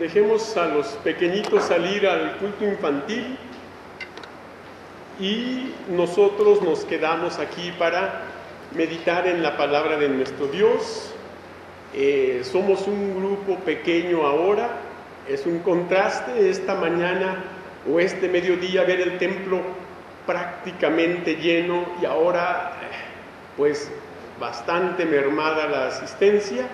Dejemos a los pequeñitos salir al culto infantil y nosotros nos quedamos aquí para meditar en la palabra de nuestro Dios. Somos un grupo pequeño ahora, es un contraste esta mañana o este mediodía ver el templo prácticamente lleno y ahora pues bastante mermada la asistencia.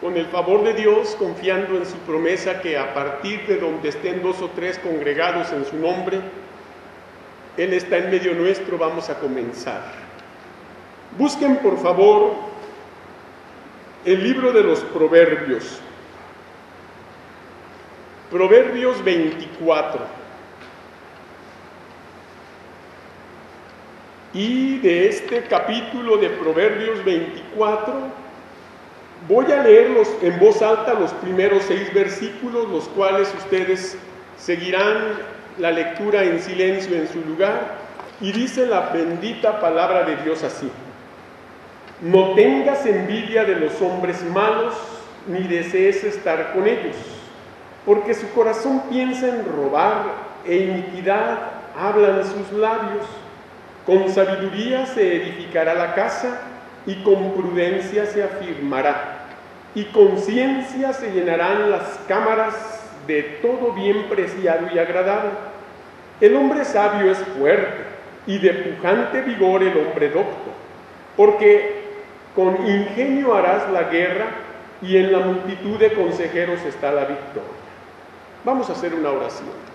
Con el favor de Dios, confiando en su promesa que a partir de donde estén 2 o 3 congregados en su nombre, Él está en medio nuestro, vamos a comenzar. Busquen por favor el libro de los Proverbios, Proverbios 24. Y de este capítulo de Proverbios 24, voy a leerlos en voz alta los primeros 6 versículos, los cuales ustedes seguirán la lectura en silencio en su lugar, y dice la bendita palabra de Dios así: no tengas envidia de los hombres malos, ni desees estar con ellos, porque su corazón piensa en robar, e iniquidad hablan sus labios. Con sabiduría se edificará la casa, y con prudencia se afirmará, y con ciencia se llenarán las cámaras de todo bien preciado y agradable. El hombre sabio es fuerte, y de pujante vigor el hombre docto, porque con ingenio harás la guerra, y en la multitud de consejeros está la victoria. Vamos a hacer una oración.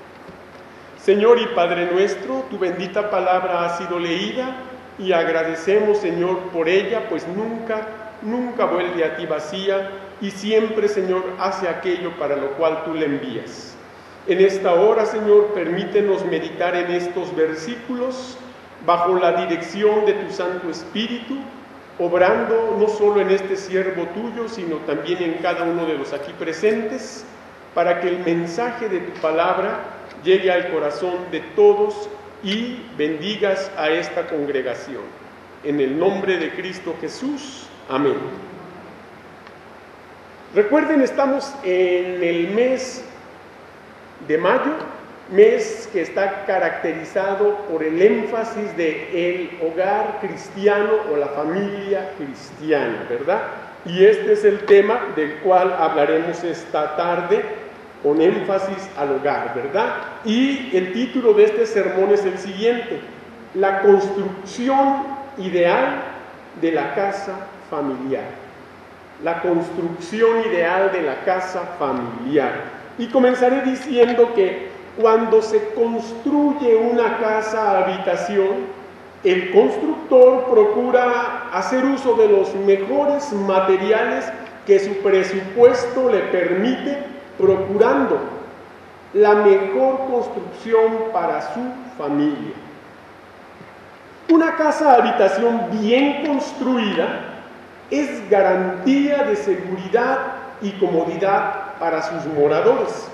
Señor y Padre nuestro, tu bendita palabra ha sido leída, y agradecemos, Señor, por ella, pues nunca vuelve a ti vacía, y siempre, Señor, hace aquello para lo cual tú le envías. En esta hora, Señor, permítenos meditar en estos versículos bajo la dirección de tu Santo Espíritu, obrando no solo en este siervo tuyo, sino también en cada uno de los aquí presentes, para que el mensaje de tu palabra llegue al corazón de todos y bendigas a esta congregación. En el nombre de Cristo Jesús. Amén. Recuerden, estamos en el mes de mayo, mes que está caracterizado por el énfasis de el hogar cristiano o la familia cristiana, ¿verdad? Y este es el tema del cual hablaremos esta tarde, con énfasis al hogar, ¿verdad? Y el título de este sermón es el siguiente: la construcción ideal de la casa familiar. La construcción ideal de la casa familiar. Y comenzaré diciendo que cuando se construye una casa habitación, el constructor procura hacer uso de los mejores materiales que su presupuesto le permite, procurando la mejor construcción para su familia. Una casa habitación bien construida es garantía de seguridad y comodidad para sus moradores.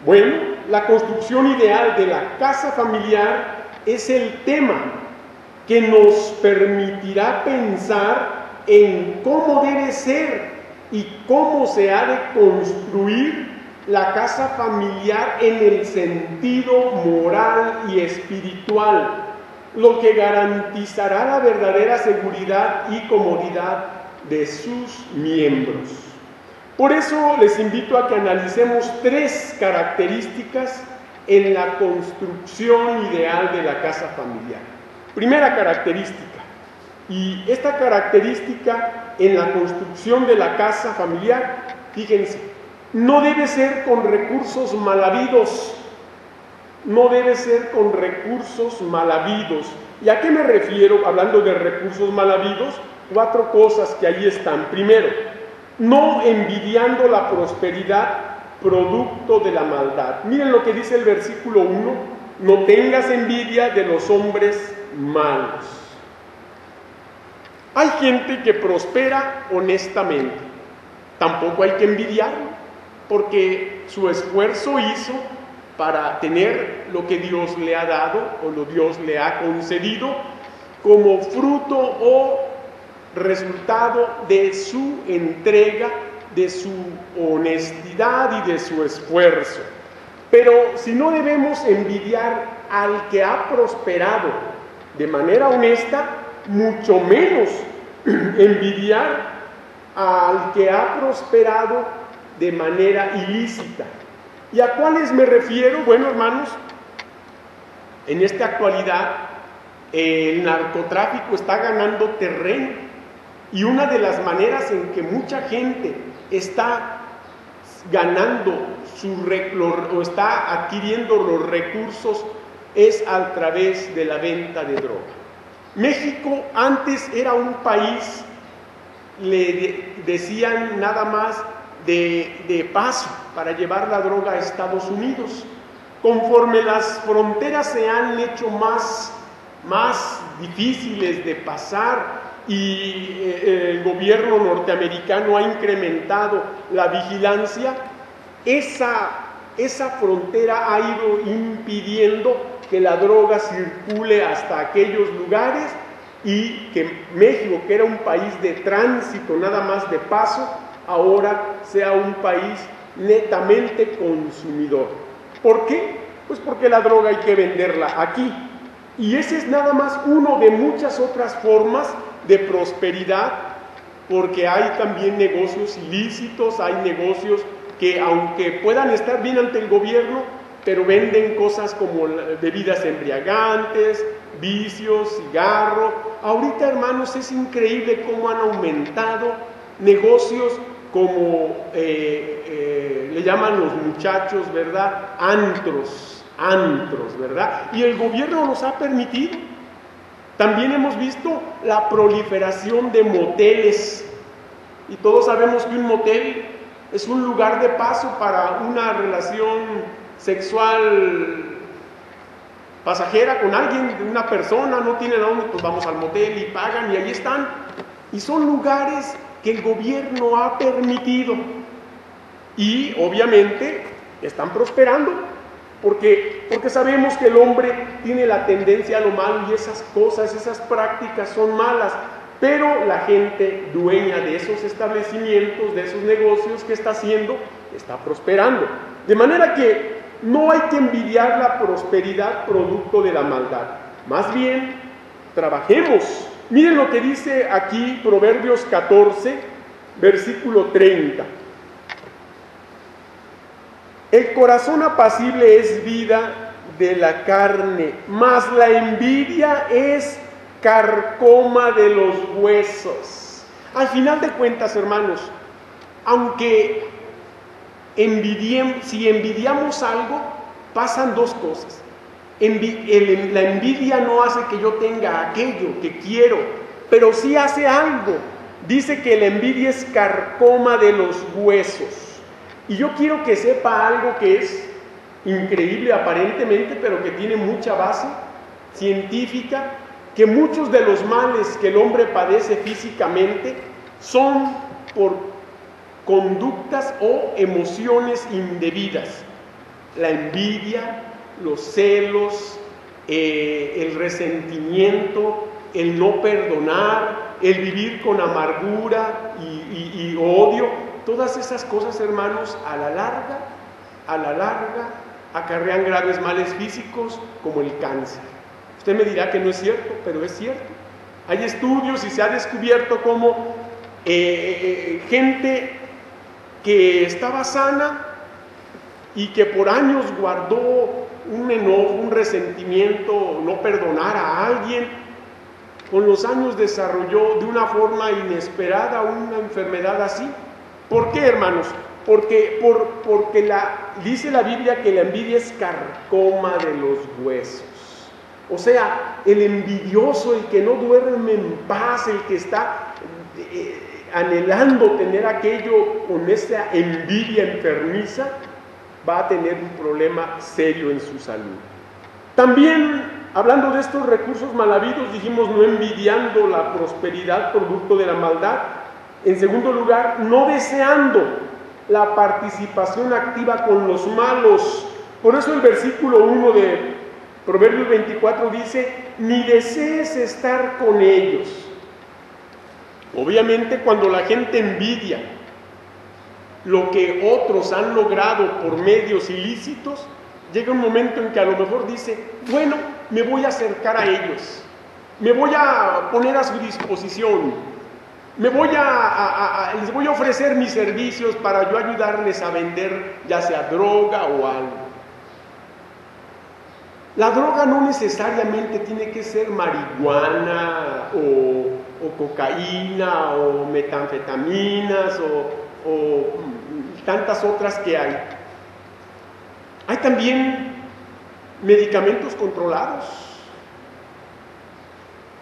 Bueno, la construcción ideal de la casa familiar es el tema que nos permitirá pensar en cómo debe ser y cómo se ha de construir la casa familiar en el sentido moral y espiritual, lo que garantizará la verdadera seguridad y comodidad de sus miembros. Por eso les invito a que analicemos 3 características en la construcción ideal de la casa familiar. Primera característica, y esta característica en la construcción de la casa familiar, fíjense, no debe ser con recursos mal habidos. No debe ser con recursos mal habidos. ¿Y a qué me refiero hablando de recursos mal habidos? 4 cosas que ahí están. Primero, no envidiando la prosperidad producto de la maldad. Miren lo que dice el versículo 1: no tengas envidia de los hombres malos. Hay gente que prospera honestamente. Tampoco hay que envidiarlo, porque su esfuerzo hizo para tener lo que Dios le ha dado o lo Dios le ha concedido como fruto o resultado de su entrega, de su honestidad y de su esfuerzo. Pero si no debemos envidiar al que ha prosperado de manera honesta, mucho menos envidiar al que ha prosperado de manera ilícita. ¿Y a cuáles me refiero? Bueno, hermanos, en esta actualidad el narcotráfico está ganando terreno, y una de las maneras en que mucha gente está ganando o está adquiriendo los recursos es a través de la venta de droga. México antes era un país, le decían nada más de paso para llevar la droga a Estados Unidos. Conforme las fronteras se han hecho más difíciles de pasar y el gobierno norteamericano ha incrementado la vigilancia, esa frontera ha ido impidiendo que la droga circule hasta aquellos lugares, y que México, que era un país de tránsito, nada más de paso, ahora sea un país netamente consumidor. ¿Por qué? Pues porque la droga hay que venderla aquí. Y ese es nada más uno de muchas otras formas de prosperidad, porque hay también negocios ilícitos, hay negocios que, aunque puedan estar bien ante el gobierno, pero venden cosas como bebidas embriagantes, vicios, cigarro. Ahorita, hermanos, es increíble cómo han aumentado negocios como le llaman los muchachos, ¿verdad? Antros, ¿verdad? Y el gobierno nos ha permitido. También hemos visto la proliferación de moteles, y todos sabemos que un motel es un lugar de paso para una relación sexual pasajera con alguien, una persona, no tienen a dónde, pues vamos al motel y pagan y ahí están. Y son lugares que el gobierno ha permitido, y obviamente están prosperando, porque sabemos que el hombre tiene la tendencia a lo malo, y esas cosas, esas prácticas son malas, pero la gente dueña de esos establecimientos, de esos negocios, ¿qué está haciendo? Está prosperando. De manera que no hay que envidiar la prosperidad producto de la maldad, más bien trabajemos. Miren lo que dice aquí Proverbios 14, versículo 30. El corazón apacible es vida de la carne, mas la envidia es carcoma de los huesos. Al final de cuentas, hermanos, aunque si envidiamos algo, pasan dos cosas. La envidia no hace que yo tenga aquello que quiero, pero sí hace algo. Dice que la envidia es carcoma de los huesos. Y yo quiero que sepa algo que es increíble aparentemente, pero que tiene mucha base científica, que muchos de los males que el hombre padece físicamente son por conductas o emociones indebidas. La envidia, los celos, el resentimiento, el no perdonar, el vivir con amargura y odio. Todas esas cosas, hermanos, a la larga, acarrean graves males físicos como el cáncer. Usted me dirá que no es cierto, pero es cierto. Hay estudios y se ha descubierto cómo gente que estaba sana y que por años guardó un enojo, un resentimiento, no perdonar a alguien, con los años desarrolló de una forma inesperada una enfermedad así. ¿Por qué, hermanos? Porque dice la Biblia que la envidia es carcoma de los huesos. O sea, el envidioso, el que no duerme en paz, el que está anhelando tener aquello con esa envidia enfermiza, va a tener un problema serio en su salud. También, hablando de estos recursos mal habidos, dijimos no envidiando la prosperidad producto de la maldad. En segundo lugar, no deseando la participación activa con los malos. Por eso el versículo 1 de Proverbios 24 dice, ni desees estar con ellos. Obviamente cuando la gente envidia lo que otros han logrado por medios ilícitos, llega un momento en que a lo mejor dice, bueno, me voy a acercar a ellos, me voy a poner a su disposición, les voy a ofrecer mis servicios para yo ayudarles a vender ya sea droga o algo. La droga no necesariamente tiene que ser marihuana o cocaína o metanfetaminas o tantas otras que hay. Hay también medicamentos controlados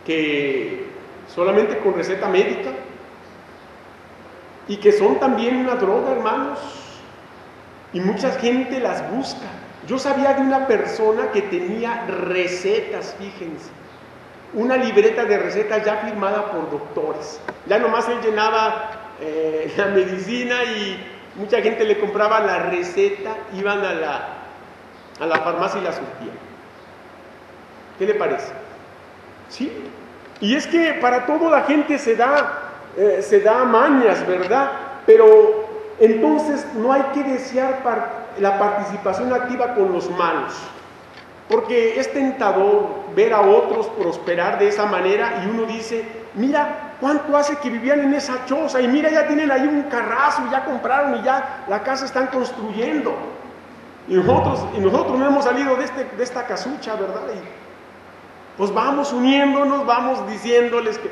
que solamente con receta médica y que son también una droga, hermanos, y mucha gente las busca. Yo sabía de una persona que tenía recetas, fíjense, una libreta de recetas ya firmada por doctores. Ya nomás él llenaba la medicina y mucha gente le compraba la receta, iban a la farmacia y la surtían. ¿Qué le parece? ¿Sí? Y es que para todo la gente se da mañas, ¿verdad? Pero entonces no hay que desear la participación activa con los malos, porque es tentador ver a otros prosperar de esa manera y uno dice, mira cuánto hace que vivían en esa choza y mira, ya tienen ahí un carrazo, ya compraron y ya la casa están construyendo y nosotros no hemos salido de esta casucha, ¿verdad? Y pues vamos uniéndonos, vamos diciéndoles que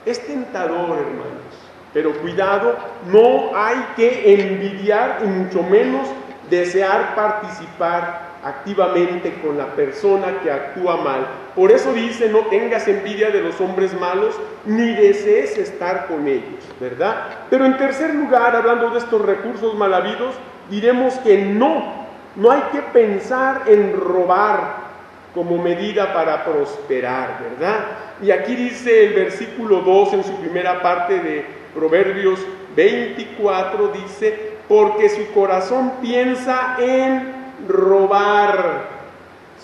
es tentador, hermanos, pero cuidado, no hay que envidiar y mucho menos desear participar activamente con la persona que actúa mal. Por eso dice, no tengas envidia de los hombres malos, ni desees estar con ellos, ¿verdad? Pero en tercer lugar, hablando de estos recursos mal habidos, diremos que no hay que pensar en robar como medida para prosperar, ¿verdad? Y aquí dice el versículo 2 en su primera parte de Proverbios 24, dice, porque su corazón piensa en robar,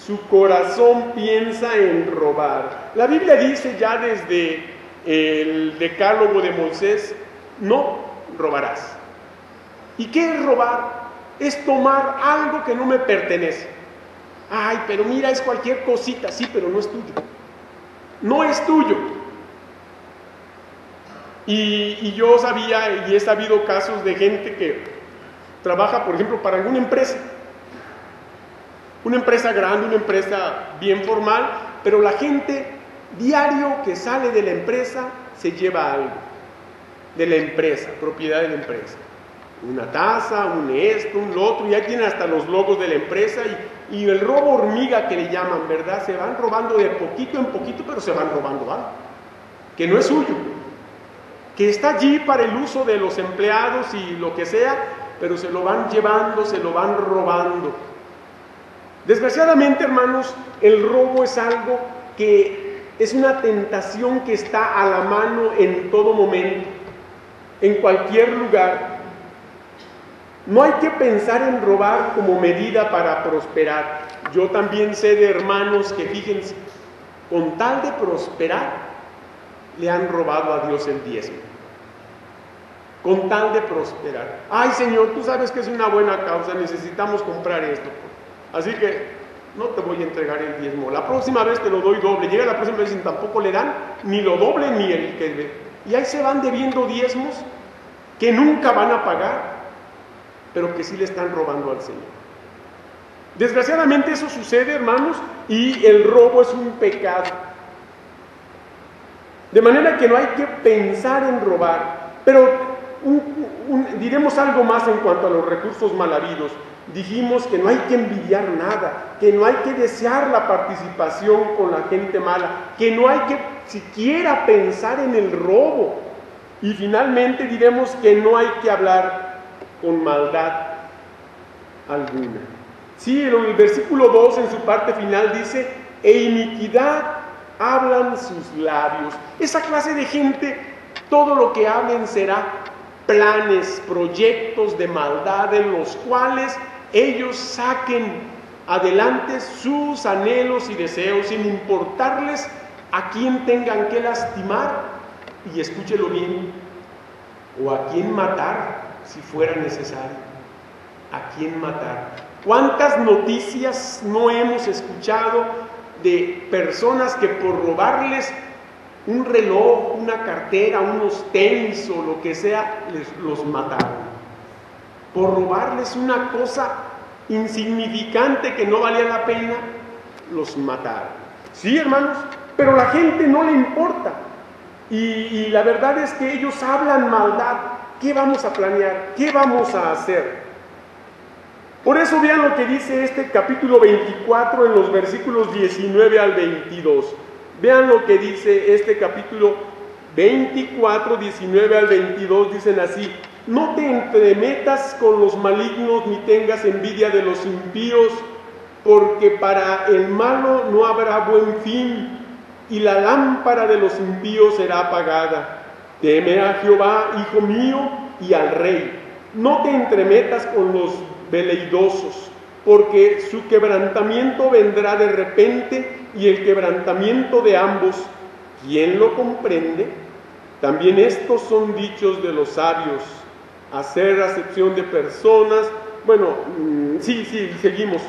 su corazón piensa en robar. La Biblia dice ya desde el decálogo de Moisés, no robarás. ¿Y qué es robar? Es tomar algo que no me pertenece. Ay, pero mira, es cualquier cosita, sí, pero no es tuyo. No es tuyo. Y yo sabía y he sabido casos de gente que trabaja, por ejemplo, para alguna empresa. Una empresa grande, una empresa bien formal, pero la gente diario que sale de la empresa se lleva algo de la empresa, propiedad de la empresa. Una taza, un esto, un lo otro, ya tienen hasta los logos de la empresa y el robo hormiga que le llaman, ¿verdad? Se van robando de poquito en poquito, pero se van robando algo que no es suyo, que está allí para el uso de los empleados y lo que sea, pero se lo van llevando, se lo van robando. Desgraciadamente, hermanos, el robo es algo que es una tentación que está a la mano en todo momento, en cualquier lugar. No hay que pensar en robar como medida para prosperar. Yo también sé de hermanos que, fíjense, con tal de prosperar, le han robado a Dios el diezmo. Con tal de prosperar. Ay, Señor, tú sabes que es una buena causa, necesitamos comprar esto. Así que no te voy a entregar el diezmo. La próxima vez te lo doy doble. Llega la próxima vez y tampoco le dan ni lo doble ni el que ve. Y ahí se van debiendo diezmos que nunca van a pagar, pero que sí le están robando al Señor. Desgraciadamente eso sucede, hermanos, y el robo es un pecado. De manera que no hay que pensar en robar, pero diremos algo más en cuanto a los recursos mal habidos. Dijimos que no hay que envidiar nada, que no hay que desear la participación con la gente mala, que no hay que siquiera pensar en el robo. Y finalmente diremos que no hay que hablar con maldad alguna. Sí, el versículo 2 en su parte final dice, e iniquidad hablan sus labios. Esa clase de gente, todo lo que hablen será planes, proyectos de maldad en los cuales ellos saquen adelante sus anhelos y deseos sin importarles a quién tengan que lastimar, y escúchelo bien, o a quién matar, si fuera necesario. ¿A quién matar? ¿Cuántas noticias no hemos escuchado de personas que por robarles un reloj, una cartera, unos tenis o lo que sea, los mataron? Por robarles una cosa insignificante que no valía la pena, los mataron. Sí, hermanos, pero a la gente no le importa. Y la verdad es que ellos hablan maldad. ¿Qué vamos a planear? ¿Qué vamos a hacer? Por eso vean lo que dice este capítulo 24 en los versículos 19 al 22. Vean lo que dice este capítulo 24, 19 al 22, dicen así: no te entremetas con los malignos ni tengas envidia de los impíos, porque para el malo no habrá buen fin, y la lámpara de los impíos será apagada. Teme a Jehová, hijo mío, y al rey. No te entremetas con los veleidosos, porque su quebrantamiento vendrá de repente, y el quebrantamiento de ambos, ¿quién lo comprende? También estos son dichos de los sabios: hacer acepción de personas. Bueno, seguimos.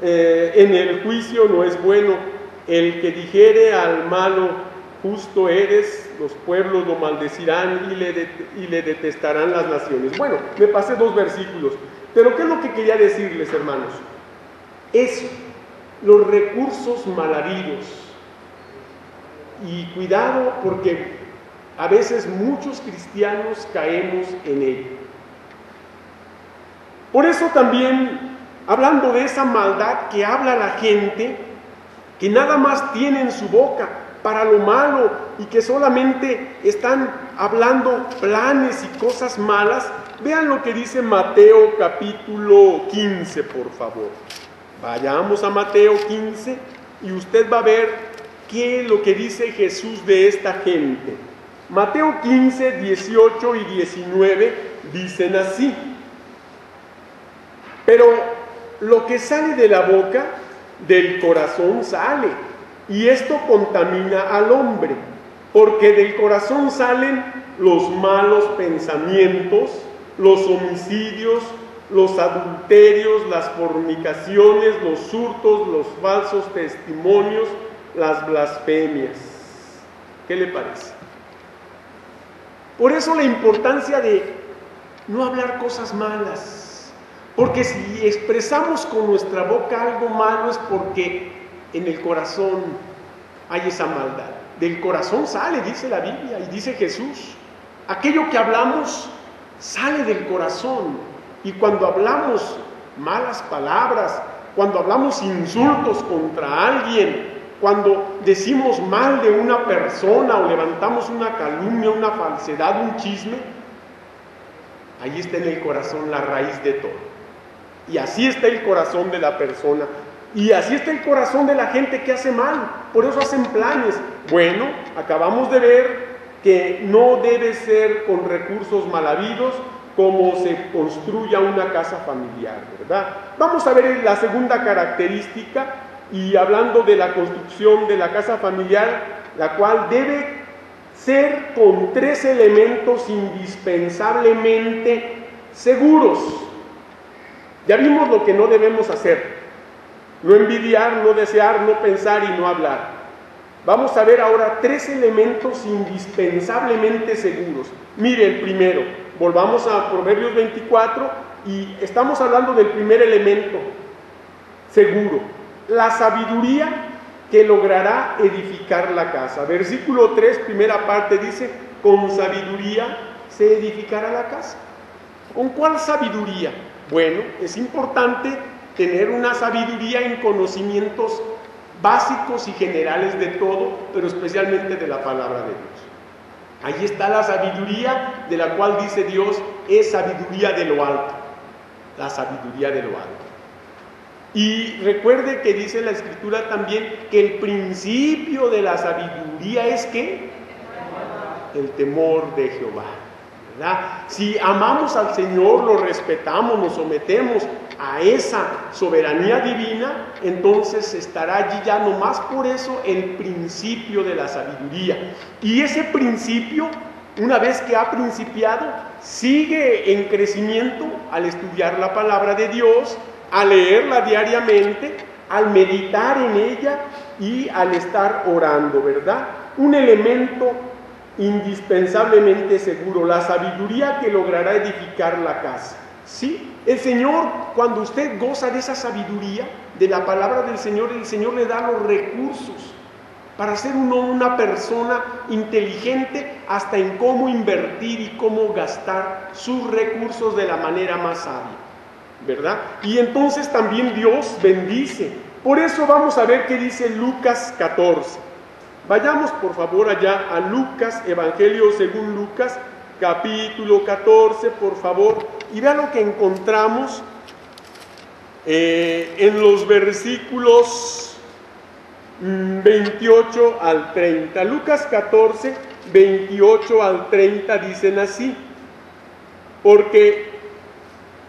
En el juicio no es bueno. El que dijere al malo, justo eres, los pueblos lo maldecirán y le detestarán las naciones. Bueno, me pasé 2 versículos. Pero ¿qué es lo que quería decirles, hermanos? Eso, los recursos mal habidos. Y cuidado, porque a veces muchos cristianos caemos en ello. Por eso también, hablando de esa maldad que habla la gente, que nada más tiene en su boca para lo malo y que solamente están hablando planes y cosas malas, vean lo que dice Mateo capítulo 15, por favor. Vayamos a Mateo 15 y usted va a ver qué es lo que dice Jesús de esta gente. Mateo 15, 18 y 19 dicen así: pero lo que sale de la boca, del corazón sale, y esto contamina al hombre, porque del corazón salen los malos pensamientos, los homicidios, los adulterios, las fornicaciones, los hurtos, los falsos testimonios, las blasfemias. ¿Qué le parece? Por eso la importancia de no hablar cosas malas, porque si expresamos con nuestra boca algo malo es porque en el corazón hay esa maldad. Del corazón sale, dice la Biblia y dice Jesús. Aquello que hablamos sale del corazón, y cuando hablamos malas palabras, cuando hablamos insultos contra alguien, cuando decimos mal de una persona o levantamos una calumnia, una falsedad, un chisme, ahí está en el corazón la raíz de todo. Y así está el corazón de la persona, y así está el corazón de la gente que hace mal. Por eso hacen planes. Bueno, acabamos de ver que no debe ser con recursos mal habidos como se construya una casa familiar, ¿verdad? Vamos a ver la segunda característica, y hablando de la construcción de la casa familiar, la cual debe ser con 3 elementos indispensablemente seguros. Ya vimos lo que no debemos hacer: no envidiar, no desear, no pensar y no hablar. Vamos a ver ahora 3 elementos indispensablemente seguros. Mire, el primero, volvamos a Proverbios 24 y estamos hablando del primer elemento seguro: la sabiduría que logrará edificar la casa. Versículo 3, primera parte, dice: con sabiduría se edificará la casa. ¿Con cuál sabiduría? Bueno, es importante tener una sabiduría en conocimientos básicos y generales de todo, pero especialmente de la palabra de Dios. Ahí está la sabiduría de la cual dice Dios: es sabiduría de lo alto. La sabiduría de lo alto. Y recuerde que dice la Escritura también que el principio de la sabiduría es ¿qué? El temor de Jehová, ¿verdad? Si amamos al Señor, lo respetamos, nos sometemos a esa soberanía divina, entonces estará allí ya nomás por eso el principio de la sabiduría. Y ese principio, una vez que ha principiado, sigue en crecimiento al estudiar la palabra de Dios, al leerla diariamente, al meditar en ella y al estar orando, ¿verdad? Un elemento indispensablemente seguro, la sabiduría que logrará edificar la casa. ¿Sí? El Señor, cuando usted goza de esa sabiduría, de la palabra del Señor, el Señor le da los recursos para ser una persona inteligente hasta en cómo invertir y cómo gastar sus recursos de la manera más sabia, ¿verdad? Y entonces también Dios bendice. Por eso vamos a ver qué dice Lucas 14. Vayamos por favor allá a Lucas, Evangelio según Lucas, capítulo 14, por favor, y vean lo que encontramos en los versículos 28 al 30. Lucas 14, 28 al 30 dicen así: porque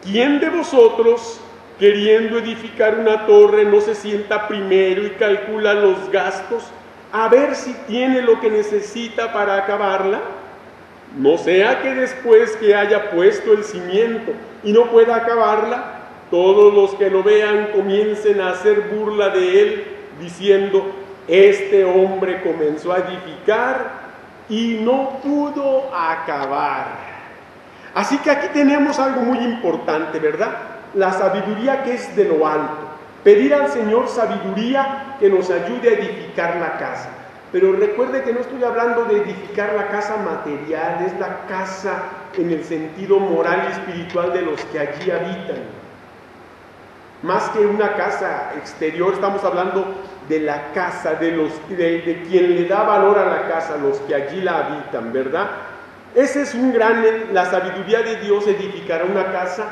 ¿quién de vosotros, queriendo edificar una torre, no se sienta primero y calcula los gastos, a ver si tiene lo que necesita para acabarla? No sea que después que haya puesto el cimiento y no pueda acabarla, todos los que lo vean comiencen a hacer burla de él, diciendo: este hombre comenzó a edificar y no pudo acabar. Así que aquí tenemos algo muy importante, ¿verdad? La sabiduría que es de lo alto. Pedir al Señor sabiduría que nos ayude a edificar la casa. Pero recuerde que no estoy hablando de edificar la casa material, es la casa en el sentido moral y espiritual de los que allí habitan. Más que una casa exterior, estamos hablando de la casa, de quien le da valor a la casa, los que allí la habitan, ¿verdad? Ese es la sabiduría de Dios edificará una casa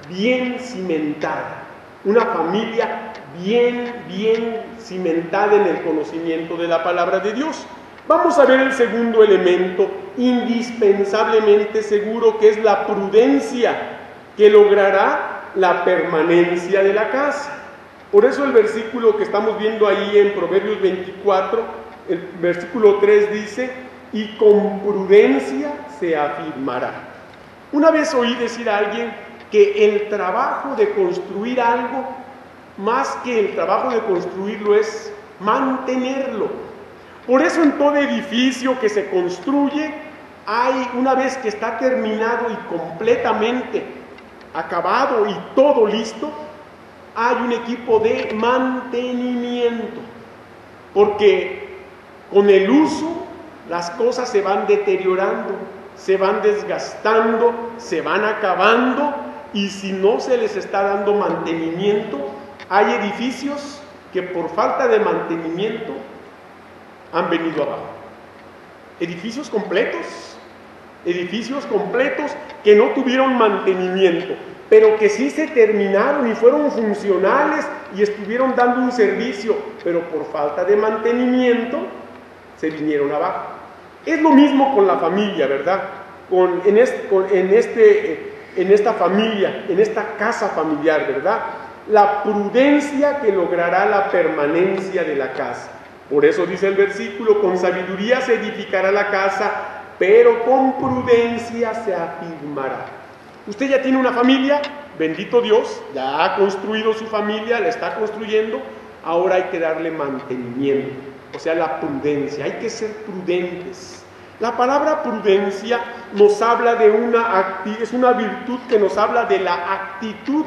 bien cimentada, una familia bien cimentada en el conocimiento de la palabra de Dios. Vamos a ver el segundo elemento indispensablemente seguro, que es la prudencia, que logrará la permanencia de la casa. Por eso el versículo que estamos viendo ahí en Proverbios 24, el versículo 3 dice: y con prudencia se afirmará. Una vez oí decir a alguien que el trabajo de construir algo, más que el trabajo de construirlo, es mantenerlo. Por eso en todo edificio que se construye, una vez que está terminado y completamente acabado y todo listo, hay un equipo de mantenimiento, porque con el uso las cosas se van deteriorando, se van desgastando, se van acabando, y si no se les está dando mantenimiento, hay edificios que por falta de mantenimiento han venido abajo. Edificios completos que no tuvieron mantenimiento, pero que sí se terminaron y fueron funcionales y estuvieron dando un servicio, pero por falta de mantenimiento se vinieron abajo. Es lo mismo con la familia, ¿verdad? En esta familia, en esta casa familiar, ¿verdad? La prudencia que logrará la permanencia de la casa. Por eso dice el versículo: con sabiduría se edificará la casa, pero con prudencia se afirmará. Usted ya tiene una familia, bendito Dios, ya ha construido su familia, la está construyendo, ahora hay que darle mantenimiento, o sea, la prudencia, hay que ser prudentes. La palabra prudencia nos habla de es una virtud que nos habla de la actitud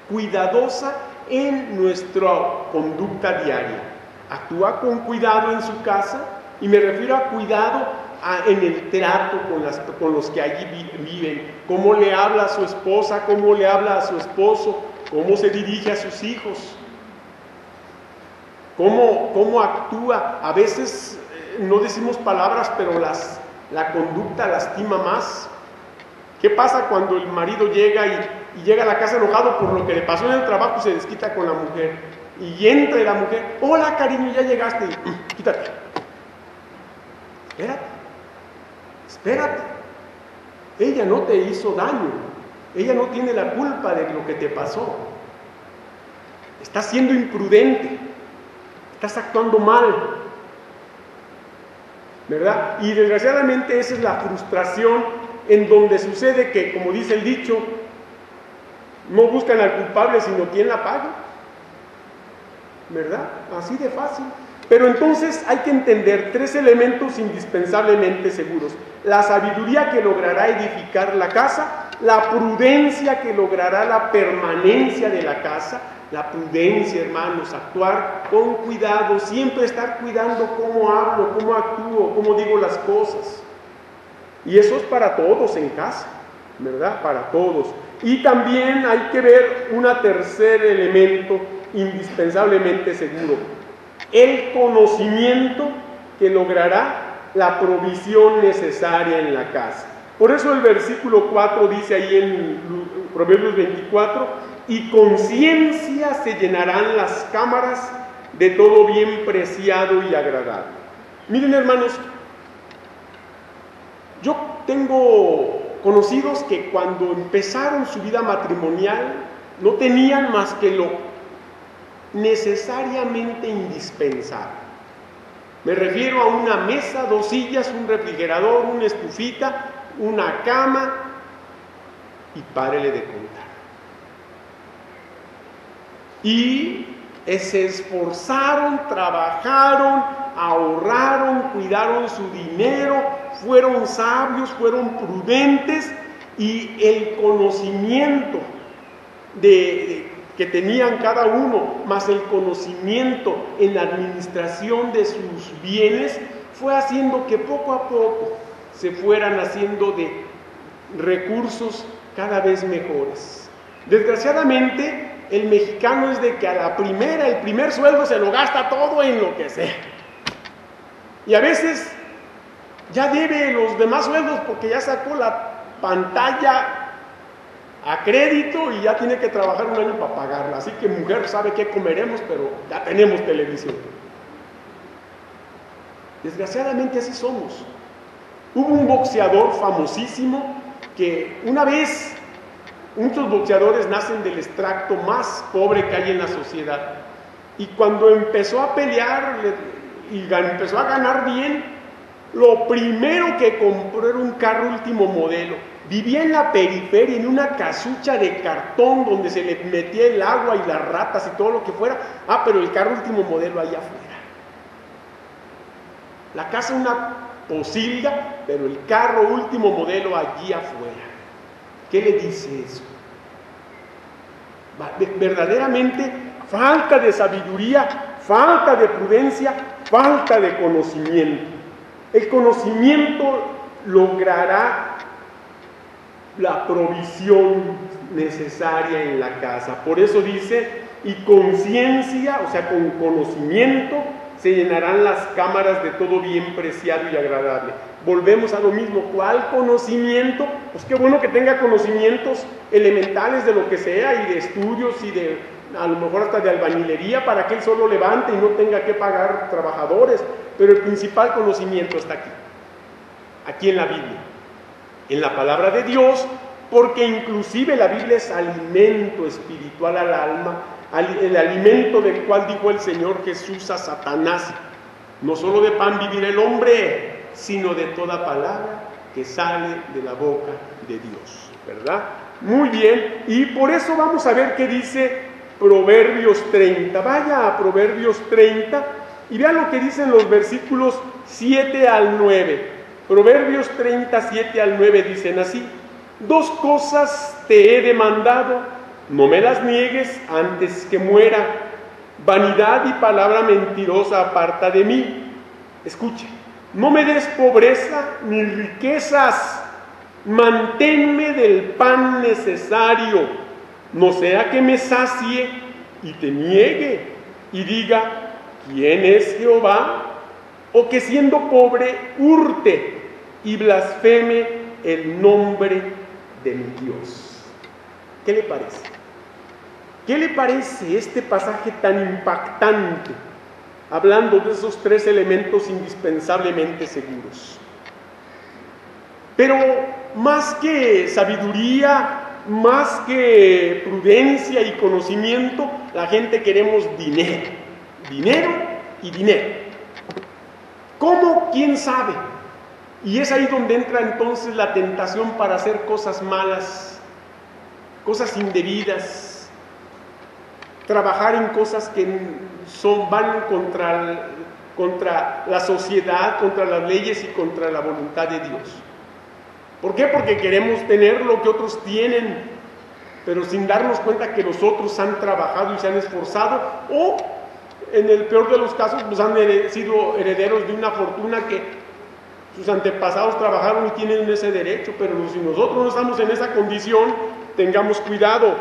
cuidadosa en nuestra conducta diaria. Actúa con cuidado en su casa, y me refiero a cuidado en el trato con los que allí viven, cómo le habla a su esposa, cómo le habla a su esposo, cómo se dirige a sus hijos, cómo actúa. A veces no decimos palabras, pero la conducta lastima más. ¿Qué pasa cuando el marido llega y llega a la casa enojado por lo que le pasó en el trabajo y se desquita con la mujer? Y entra la mujer: hola cariño, ya llegaste, y quítate. Espérate. Ella no te hizo daño, ella no tiene la culpa de lo que te pasó. Estás siendo imprudente, estás actuando mal. ¿verdad? Y desgraciadamente esa es la frustración en donde sucede que, como dice el dicho, no buscan al culpable sino quien la pague, ¿verdad? Así de fácil. Pero entonces hay que entender 3 elementos indispensablemente seguros: la sabiduría que logrará edificar la casa, la prudencia que logrará la permanencia de la casa. La prudencia, hermanos, actuar con cuidado, siempre estar cuidando cómo hablo, cómo actúo, cómo digo las cosas. Y eso es para todos en casa, ¿verdad? Para todos. Y también hay que ver un tercer elemento indispensablemente seguro: el conocimiento que logrará la provisión necesaria en la casa. Por eso el versículo 4 dice ahí en Proverbios 24: y con ciencia se llenarán las cámaras de todo bien preciado y agradable. Miren, hermanos, yo tengo conocidos que cuando empezaron su vida matrimonial no tenían más que lo necesariamente indispensable. Me refiero a una mesa, 2 sillas, un refrigerador, una estufita, una cama, y párele de contar. Y se esforzaron, trabajaron, ahorraron, cuidaron su dinero, fueron sabios, fueron prudentes, y el conocimiento que tenían cada uno, más el conocimiento en la administración de sus bienes, fue haciendo que poco a poco se fueran haciendo de recursos cada vez mejores. Desgraciadamente, el mexicano es de que a la primera, el primer sueldo se lo gasta todo en lo que sea. Y a veces ya debe los demás sueldos porque ya sacó la pantalla a crédito y ya tiene que trabajar un año para pagarla. Así que mujer sabe qué comeremos, pero ya tenemos televisión. Desgraciadamente así somos. Hubo un boxeador famosísimo que una vez, muchos boxeadores nacen del extracto más pobre que hay en la sociedad, y cuando empezó a pelear y empezó a ganar bien, lo primero que compró era un carro último modelo. Vivía en la periferia, en una casucha de cartón donde se le metía el agua y las ratas y todo lo que fuera. Pero el carro último modelo allá afuera. La casa una posilga, pero el carro último modelo allí afuera. ¿Qué le dice eso? Verdaderamente falta de sabiduría, falta de prudencia, falta de conocimiento. El conocimiento logrará la provisión necesaria en la casa. Por eso dice, y con ciencia, o sea, con conocimiento, se llenarán las cámaras de todo bien preciado y agradable. Volvemos a lo mismo. ¿Cuál conocimiento? Pues qué bueno que tenga conocimientos elementales de lo que sea, y de estudios, y de a lo mejor hasta de albañilería, para que él solo levante y no tenga que pagar trabajadores. Pero el principal conocimiento está aquí en la Biblia, en la palabra de Dios, porque inclusive la Biblia es alimento espiritual al alma, el alimento del cual dijo el Señor Jesús a Satanás: no solo de pan vivirá el hombre, sino de toda palabra que sale de la boca de Dios, ¿verdad? Muy bien, y por eso vamos a ver qué dice Proverbios 30. Vaya a Proverbios 30 y vean lo que dicen los versículos 7 al 9. Proverbios 37 al 9 dicen así: 2 cosas te he demandado, no me las niegues antes que muera. Vanidad y palabra mentirosa aparta de mí. Escuche, no me des pobreza ni riquezas, manténme del pan necesario, no sea que me sacie y te niegue y diga: ¿quién es Jehová? O que siendo pobre hurte y blasfeme el nombre de mi Dios. ¿Qué le parece? ¿Qué le parece este pasaje tan impactante, hablando de esos 3 elementos indispensablemente seguros? Pero más que sabiduría, más que prudencia y conocimiento, la gente queremos dinero, dinero y dinero. ¿Cómo? ¿Quién sabe? Y es ahí donde entra entonces la tentación para hacer cosas malas, cosas indebidas, trabajar en cosas que van contra la sociedad, contra las leyes y contra la voluntad de Dios. ¿Por qué? Porque queremos tener lo que otros tienen, pero sin darnos cuenta que los otros han trabajado y se han esforzado, o en el peor de los casos pues han sido herederos de una fortuna que sus antepasados trabajaron y tienen ese derecho. Pero si nosotros no estamos en esa condición, tengamos cuidado.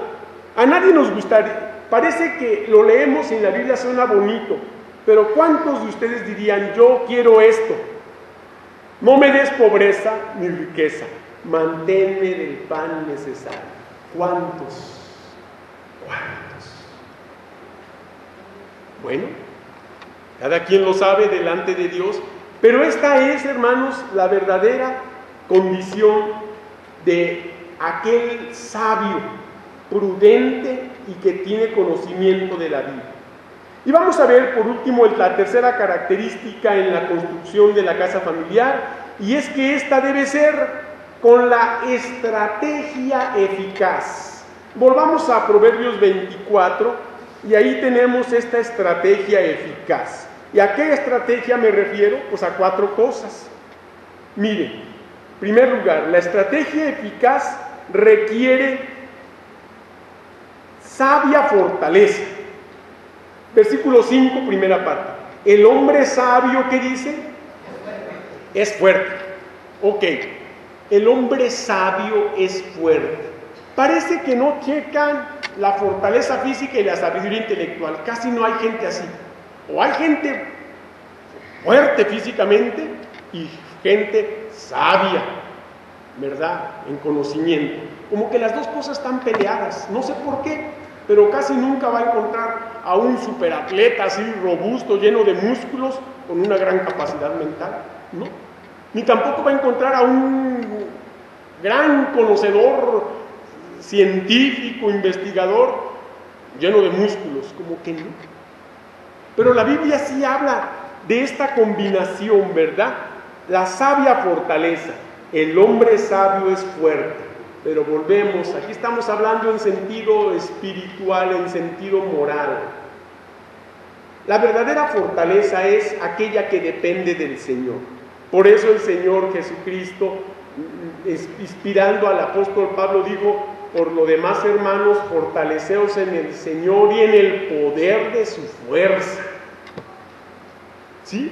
A nadie nos gustaría, parece que lo leemos y en la Biblia suena bonito, pero ¿cuántos de ustedes dirían, yo quiero esto? No me des pobreza ni riqueza, manténme del pan necesario. ¿Cuántos? ¿Cuántos? Bueno, cada quien lo sabe delante de Dios, pero esta es, hermanos, la verdadera condición de aquel sabio, prudente y que tiene conocimiento de la vida. Y vamos a ver por último la tercera característica en la construcción de la casa familiar, y es que esta debe ser con la estrategia eficaz. Volvamos a Proverbios 24 y ahí tenemos esta estrategia eficaz. ¿Y a qué estrategia me refiero? Pues a 4 cosas. Miren, en primer lugar, la estrategia eficaz requiere sabia fortaleza. Versículo 5, primera parte. El hombre sabio, ¿qué dice? Es fuerte. Ok, el hombre sabio es fuerte. Parece que no checan la fortaleza física y la sabiduría intelectual. Casi no hay gente así. O hay gente fuerte físicamente y gente sabia, ¿verdad? En conocimiento. Como que las dos cosas están peleadas. No sé por qué, pero casi nunca va a encontrar a un superatleta así robusto, lleno de músculos, con una gran capacidad mental, ¿no? Ni tampoco va a encontrar a un gran conocedor científico, investigador, lleno de músculos, como que no. Pero la Biblia sí habla de esta combinación, ¿verdad? La sabia fortaleza. El hombre sabio es fuerte. Pero volvemos, aquí estamos hablando en sentido espiritual, en sentido moral. La verdadera fortaleza es aquella que depende del Señor. Por eso el Señor Jesucristo, inspirando al apóstol Pablo, dijo: por lo demás, hermanos, fortaleceos en el Señor y en el poder de su fuerza. ¿Sí?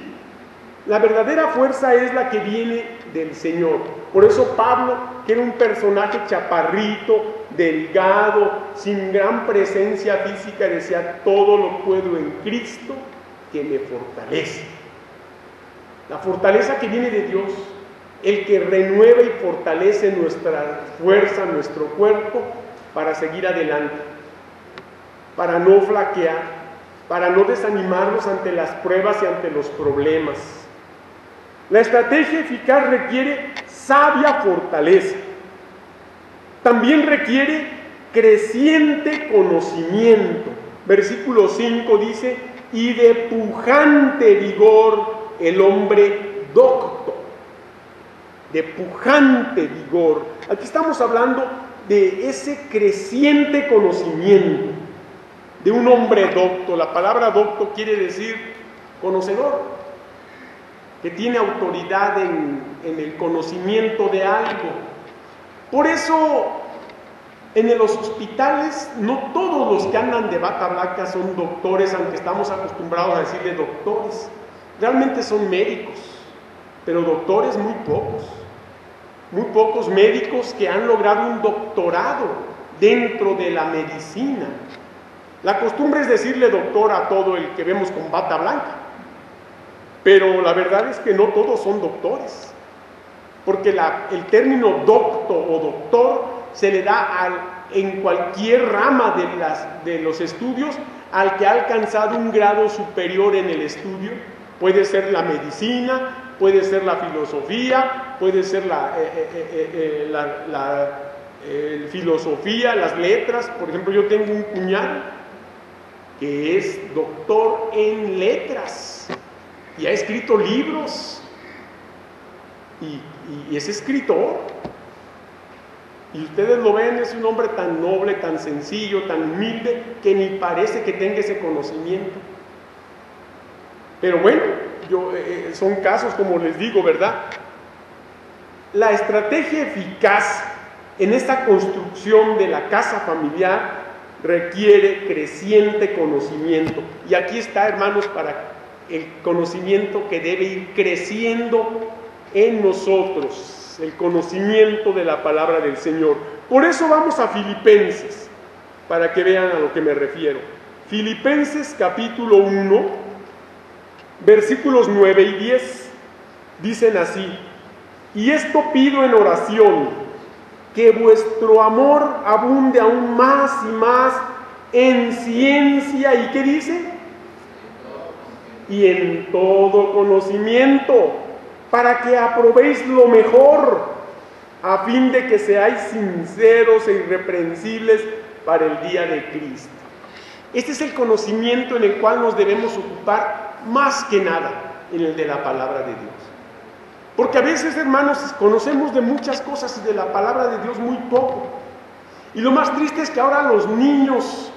La verdadera fuerza es la que viene del Señor. Por eso Pablo, que era un personaje chaparrito, delgado, sin gran presencia física, decía: todo lo puedo en Cristo que me fortalece. La fortaleza que viene de Dios, el que renueva y fortalece nuestra fuerza, nuestro cuerpo, para seguir adelante, para no flaquear, para no desanimarnos ante las pruebas y ante los problemas. La estrategia eficaz requiere sabia fortaleza. También requiere creciente conocimiento. Versículo 5 dice: y de pujante vigor el hombre docto. De pujante vigor. Aquí estamos hablando de ese creciente conocimiento de un hombre docto. La palabra docto quiere decir conocedor, que tiene autoridad en el conocimiento de algo. Por eso, en los hospitales, no todos los que andan de bata blanca son doctores, aunque estamos acostumbrados a decirle doctores. Realmente son médicos, pero doctores muy pocos. Muy pocos médicos que han logrado un doctorado dentro de la medicina. La costumbre es decirle doctor a todo el que vemos con bata blanca. Pero la verdad es que no todos son doctores, porque el término docto o doctor se le da en cualquier rama de los estudios al que ha alcanzado un grado superior en el estudio. Puede ser la medicina, puede ser la filosofía, puede ser la filosofía, las letras. Por ejemplo, yo tengo un cuñado que es doctor en letras. y ha escrito libros, y es escritor. Y ustedes lo ven, es un hombre tan noble, tan sencillo, tan humilde, que ni parece que tenga ese conocimiento. Pero bueno, son casos, como les digo, ¿verdad? La estrategia eficaz en esta construcción de la casa familiar requiere creciente conocimiento. Y aquí está, hermanos, para el conocimiento que debe ir creciendo en nosotros, el conocimiento de la palabra del Señor. Por eso vamos a Filipenses, para que vean a lo que me refiero. Filipenses capítulo 1, versículos 9 y 10, dicen así: y esto pido en oración, que vuestro amor abunde aún más y más en ciencia, ¿y qué dice? Y en todo conocimiento, para que aprobéis lo mejor, a fin de que seáis sinceros e irreprensibles para el día de Cristo. Este es el conocimiento en el cual nos debemos ocupar más que nada, en el de la palabra de Dios. Porque a veces, hermanos, conocemos de muchas cosas y de la palabra de Dios muy poco. Y lo más triste es que ahora los niños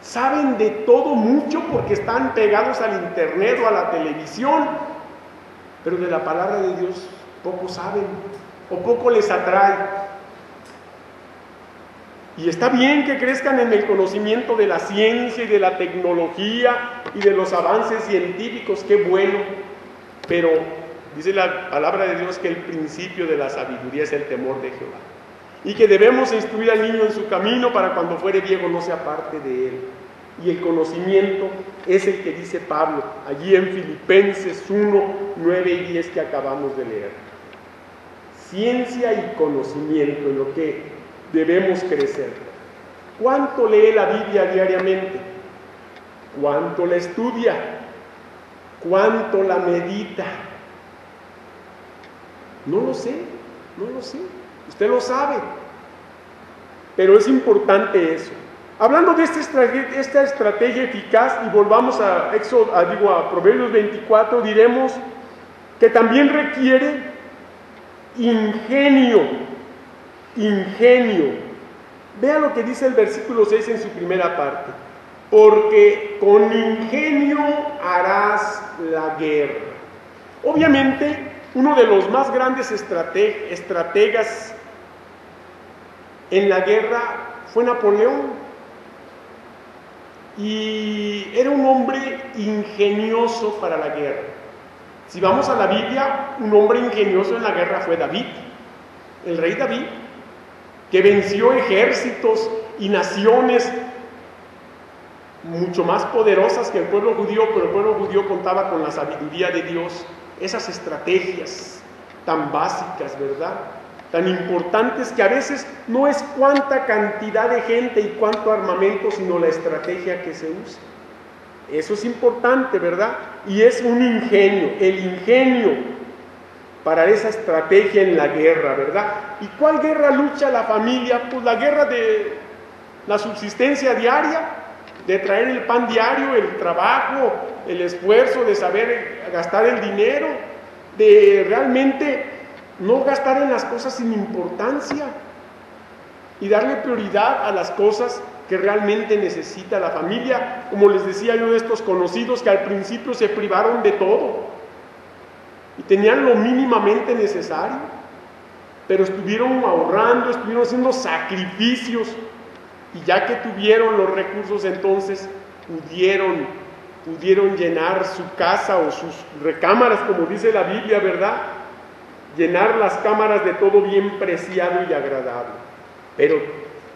saben de todo mucho porque están pegados al internet o a la televisión, pero de la palabra de Dios poco saben o poco les atrae. Y está bien que crezcan en el conocimiento de la ciencia y de la tecnología y de los avances científicos, qué bueno, pero dice la palabra de Dios que el principio de la sabiduría es el temor de Jehová, y que debemos instruir al niño en su camino para cuando fuere viejo no se aparte de él. Y el conocimiento es el que dice Pablo allí en Filipenses 1, 9 y 10 que acabamos de leer. Ciencia y conocimiento en lo que debemos crecer. ¿Cuánto lee la Biblia diariamente? ¿Cuánto la estudia? ¿Cuánto la medita? No lo sé. Usted lo sabe. Pero es importante eso. Hablando de esta estrategia eficaz, y volvamos a Proverbios 24, diremos que también requiere ingenio. Vea lo que dice el versículo 6 en su primera parte: porque con ingenio harás la guerra. Obviamente, uno de los más grandes estrategas en la guerra fue Napoleón. Y era un hombre ingenioso para la guerra. Si vamos a la Biblia, un hombre ingenioso en la guerra fue David, el rey David, que venció ejércitos y naciones mucho más poderosas que el pueblo judío, pero el pueblo judío contaba con la sabiduría de Dios, esas estrategias tan básicas, ¿verdad? Tan importantes, que a veces no es cuánta cantidad de gente y cuánto armamento, sino la estrategia que se usa. Eso es importante, ¿verdad? Y es un ingenio, el ingenio para esa estrategia en la guerra, ¿verdad? ¿Y cuál guerra lucha la familia? Pues la guerra de la subsistencia diaria, de traer el pan diario, el trabajo, el esfuerzo de saber gastar el dinero, de realmente no gastar en las cosas sin importancia y darle prioridad a las cosas que realmente necesita la familia. Como les decía yo de estos conocidos que al principio se privaron de todo y tenían lo mínimamente necesario, pero estuvieron ahorrando, estuvieron haciendo sacrificios, y ya que tuvieron los recursos, entonces pudieron llenar su casa o sus recámaras, como dice la Biblia, ¿verdad? Llenar las cámaras de todo bien preciado y agradable. Pero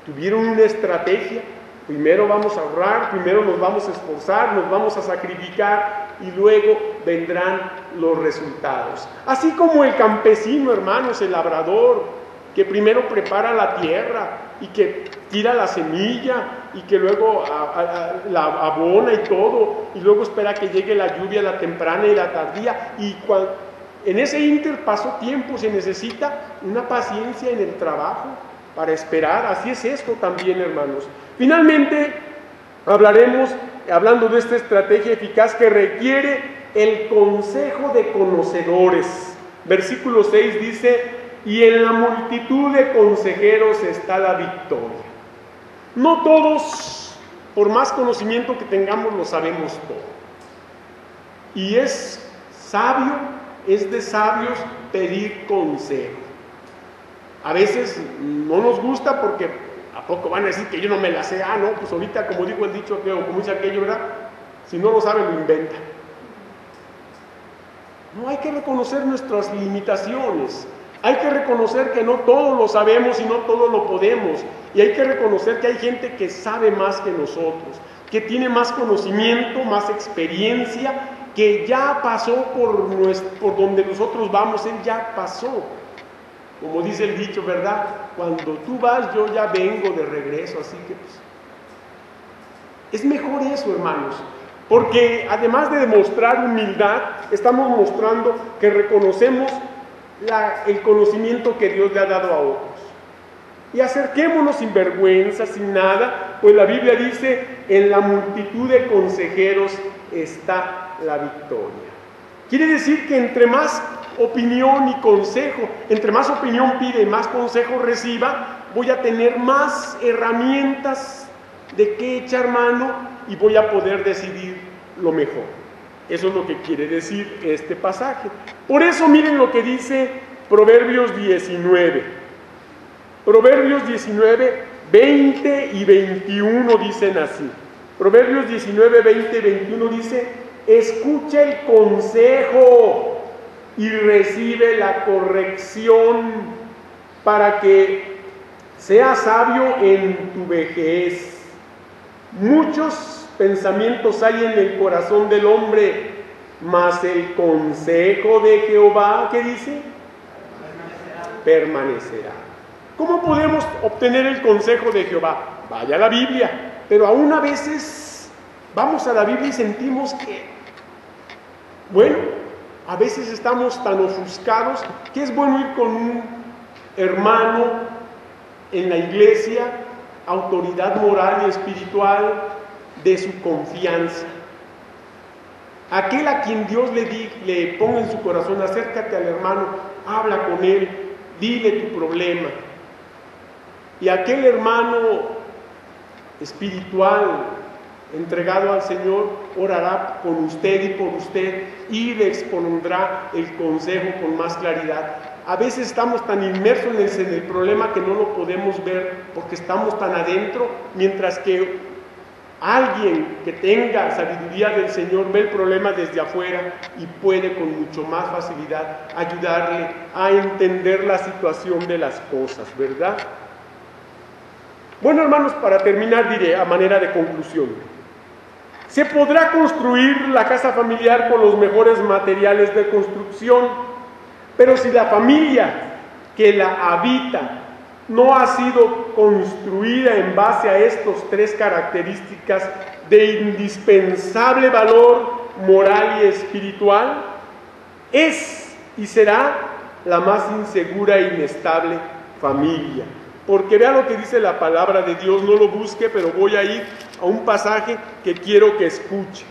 tuvieron una estrategia: primero vamos a ahorrar, primero nos vamos a esforzar, nos vamos a sacrificar, y luego vendrán los resultados. Así como el campesino, hermanos, el labrador, que primero prepara la tierra y que tira la semilla y que luego la abona y todo, y luego espera que llegue la lluvia, la temprana y la tardía, y en ese ínter pasó tiempo, se necesita una paciencia en el trabajo para esperar. Así es esto también, hermanos. Finalmente hablaremos hablando de esta estrategia eficaz que requiere el consejo de conocedores. Versículo 6 dice: y en la multitud de consejeros está la victoria. No todos, por más conocimiento que tengamos, lo sabemos todo. Y es sabio, es de sabios pedir consejo. A veces no nos gusta porque ¿a poco van a decir que yo no me la sé? Ah, no, pues ahorita, como dijo el dicho, o como dice aquello, ¿verdad? Si no lo saben, lo inventan. No, hay que reconocer nuestras limitaciones. Hay que reconocer que no todo lo sabemos y no todo lo podemos. Y hay que reconocer que hay gente que sabe más que nosotros, que tiene más conocimiento, más experiencia, que ya pasó por donde nosotros vamos, él ya pasó. Como dice el dicho, ¿verdad? Cuando tú vas, yo ya vengo de regreso, así que pues, es mejor eso, hermanos, porque además de demostrar humildad, estamos mostrando que reconocemos el conocimiento que Dios le ha dado a otros. Y acerquémonos sin vergüenza, sin nada, pues la Biblia dice: en la multitud de consejeros está la victoria. Quiere decir que entre más opinión y consejo, entre más opinión pide y más consejo reciba, voy a tener más herramientas de qué echar mano y voy a poder decidir lo mejor. Eso es lo que quiere decir este pasaje. Por eso miren lo que dice Proverbios 19. Proverbios 19, 20 y 21 dicen así. Proverbios 19, 20 y 21 dice: escucha el consejo y recibe la corrección para que seas sabio en tu vejez. Muchos pensamientos hay en el corazón del hombre, mas el consejo de Jehová, ¿qué dice? Permanecerá. ¿Cómo podemos obtener el consejo de Jehová? Vaya a la Biblia, pero aún a veces vamos a la Biblia y sentimos que, bueno, a veces estamos tan ofuscados que es bueno ir con un hermano en la iglesia, autoridad moral y espiritual de su confianza. Aquel a quien Dios le ponga en su corazón: acércate al hermano, habla con él, dile tu problema. Y aquel hermano espiritual, entregado al Señor, orará con usted y por usted y le expondrá el consejo con más claridad. A veces estamos tan inmersos en el problema que no lo podemos ver porque estamos tan adentro, mientras que alguien que tenga sabiduría del Señor ve el problema desde afuera y puede con mucho más facilidad ayudarle a entender la situación de las cosas, ¿verdad? Bueno, hermanos, para terminar diré a manera de conclusión: se podrá construir la casa familiar con los mejores materiales de construcción, pero si la familia que la habita no ha sido construida en base a estas tres características de indispensable valor moral y espiritual, es y será la más insegura e inestable familia. Porque vea lo que dice la palabra de Dios, no lo busque, pero voy a ir a un pasaje que quiero que escuche.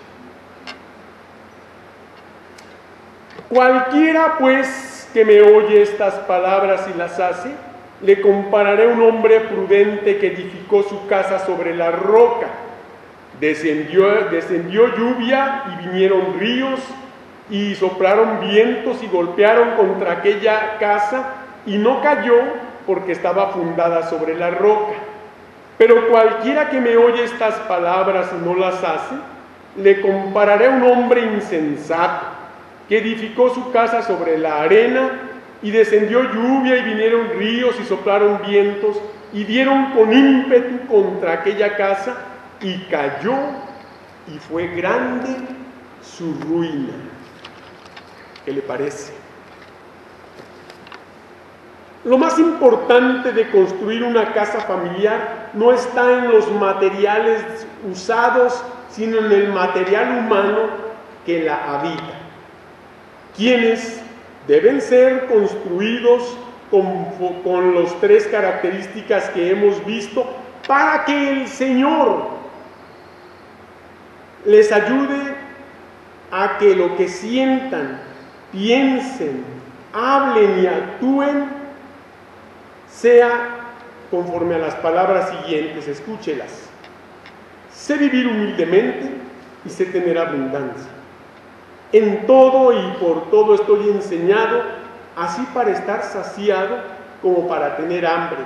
Cualquiera pues que me oye estas palabras y las hace, le compararé a un hombre prudente que edificó su casa sobre la roca. Descendió lluvia y vinieron ríos y soplaron vientos y golpearon contra aquella casa y no cayó porque estaba fundada sobre la roca. Pero cualquiera que me oye estas palabras y no las hace, le compararé a un hombre insensato que edificó su casa sobre la arena, y descendió lluvia y vinieron ríos y soplaron vientos y dieron con ímpetu contra aquella casa y cayó, y fue grande su ruina. ¿Qué le parece? Lo más importante de construir una casa familiar no está en los materiales usados, sino en el material humano que la habita. Quienes deben ser construidos con las tres características que hemos visto para que el Señor les ayude a que lo que sientan, piensen, hablen y actúen sea conforme a las palabras siguientes, escúchelas. Sé vivir humildemente y sé tener abundancia. En todo y por todo estoy enseñado, así para estar saciado como para tener hambre,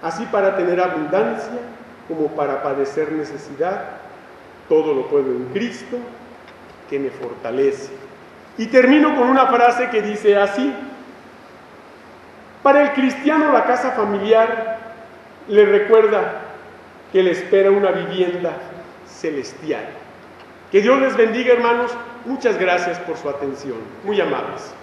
así para tener abundancia como para padecer necesidad. Todo lo puedo en Cristo que me fortalece. Y termino con una frase que dice así: para el cristiano la casa familiar le recuerda que le espera una vivienda celestial. Que Dios les bendiga, hermanos. Muchas gracias por su atención. Muy amables.